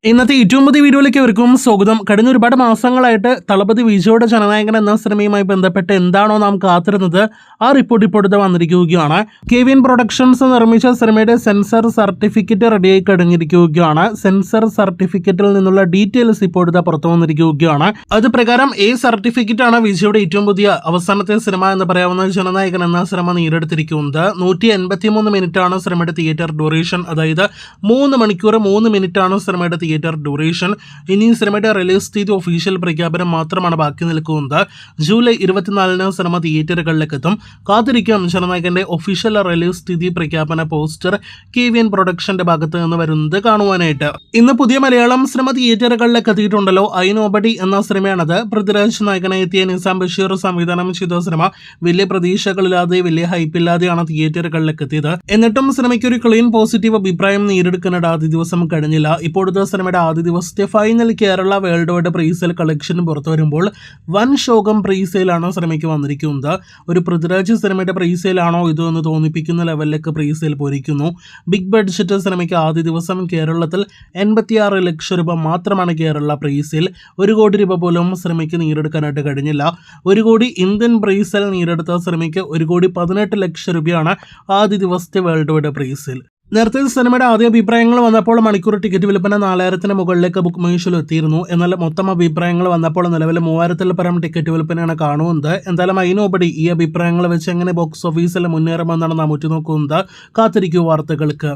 ഇന്നത്തെ ഏറ്റവും പുതിയ വീഡിയോയിലേക്ക് അവർക്കും സ്വാഗതം. കഴിഞ്ഞ ഒരുപാട് മാസങ്ങളായിട്ട് തളപതി വിജയുടെ ജനനായകൻ എന്ന സിനിമയുമായി ബന്ധപ്പെട്ട് എന്താണോ നാം കാത്തിരുന്നത്, ആ റിപ്പോർട്ട് ഇപ്പോഴത്തെ വന്നിരിക്കുകയാണ്. KVN പ്രൊഡക്ഷൻസ് നിർമ്മിച്ച സിനിമയുടെ സെൻസർ സർട്ടിഫിക്കറ്റ് റെഡിയായി കഴിഞ്ഞിരിക്കുകയാണ്. സെൻസർ സർട്ടിഫിക്കറ്റിൽ നിന്നുള്ള ഡീറ്റെയിൽസ് ഇപ്പോഴത്തെ പുറത്തു വന്നിരിക്കുകയാണ്. അത് പ്രകാരം സർട്ടിഫിക്കറ്റ് ആണ് വിജയുടെ ഏറ്റവും പുതിയ അവസാനത്തെ സിനിമ എന്ന് പറയാവുന്ന ജനനായകൻ എന്ന സിനിമ നേടിയെടുത്തിരിക്കുന്നത്. 183 മിനിറ്റ് ആണ് സിനിമയുടെ തിയേറ്റർ ഡ്യൂറേഷൻ. അതായത് 3 മണിക്കൂർ 3 മിനിറ്റ് ആണ് സിനിമയുടെ തിയേറ്റർ ഡ്യൂറേഷൻ. ഇനി സിനിമയുടെ റിലീസ് തീയതി ഒഫീഷ്യൽ പ്രഖ്യാപനം മാത്രമാണ് ബാക്കി നിൽക്കുന്നത്. ജൂലൈ 24 സിനിമ തിയേറ്ററുകളിലേക്ക് എത്തും. കാത്തിരിക്കാം ജനനായകന്റെ ഒഫീഷ്യൽ റിലീസ് തീയതി പ്രഖ്യാപന പോസ്റ്റർ KVN പ്രൊഡക്ഷന്റെ ഭാഗത്ത് നിന്ന് വരുന്നത് കാണുവാനായിട്ട്. ഇന്ന് പുതിയ മലയാളം സിനിമ തിയേറ്ററുകളിലേക്ക് എത്തിയിട്ടുണ്ടല്ലോ. ഐ നോബഡി എന്ന സിനിമയാണത്. പൃഥ്വിരാജ് നായകനായി എത്തിയ നിസാം ബഷീർ സംവിധാനം ചെയ്ത സിനിമ വലിയ പ്രതീക്ഷകളില്ലാതെ വലിയ ഹൈപ്പില്ലാതെയാണ് തിയേറ്ററുകളിലേക്ക് എത്തിയത്. എന്നിട്ടും സിനിമയ്ക്ക് ഒരു ക്ലീൻ പോസിറ്റീവ് അഭിപ്രായം നേടിയെടുക്കാനായിട്ട് ആദ്യ ദിവസം കഴിഞ്ഞില്ല. ഇപ്പോഴത്തെ സിനിമയുടെ ആദ്യ ദിവസത്തെ final Kerala world wide presale collection പുറത്തു വരുമ്പോൾ വൻ ശോകം പ്രീസെയിലാണ് സിനിമയ്ക്ക് വന്നിരിക്കുന്നത്. ഒരു പൃഥ്വിരാജ് സിനിമയുടെ പ്രീസെയിലാണോ ഇതെന്ന് തോന്നിപ്പിക്കുന്ന ലെവലിലേക്ക് പ്രീസെയിൽ പോയിരിക്കുന്നു. ബിഗ് ബഡ്ജറ്റ് സിനിമയ്ക്ക് ആദ്യ ദിവസം കേരളത്തിൽ 86 ലക്ഷം രൂപ മാത്രമാണ് കേരള പ്രീസെയിൽ. 1 കോടി രൂപ പോലും സിനിമയ്ക്ക് നേടിയെടുക്കാനായിട്ട് കഴിഞ്ഞില്ല. 1 കോടി ഇന്ത്യൻ പ്രീസെയിൽ നേടിയെടുത്ത സിനിമയ്ക്ക് 1 കോടി 18 ലക്ഷം രൂപയാണ് ആദ്യ ദിവസത്തെ വേൾഡ് വൈഡ് പ്രീസെയിൽ. നേരത്തെ സിനിമയുടെ ആദ്യ അഭിപ്രായങ്ങൾ വന്നപ്പോൾ മണിക്കൂർ ടിക്കറ്റ് വിൽപ്പന 4000-ന് മുകളിലേക്ക് ബുക്ക് മൈ ഷോയിൽ എത്തിയിരുന്നു. എന്നാൽ മൊത്തം അഭിപ്രായങ്ങൾ വന്നപ്പോൾ നിലവിൽ 3000-ൽ പരം ടിക്കറ്റ് വിൽപ്പനയാണ് കാണുന്നത്. എന്തായാലും ഐ നോബഡി ഈ അഭിപ്രായങ്ങൾ വെച്ച് എങ്ങനെ ബോക്സ് ഓഫീസിൽ മുന്നേറുമെന്നാണ് നാം ഉറ്റുനോക്കുന്നത്. കാത്തിരിക്കൂ വാർത്തകൾക്ക്.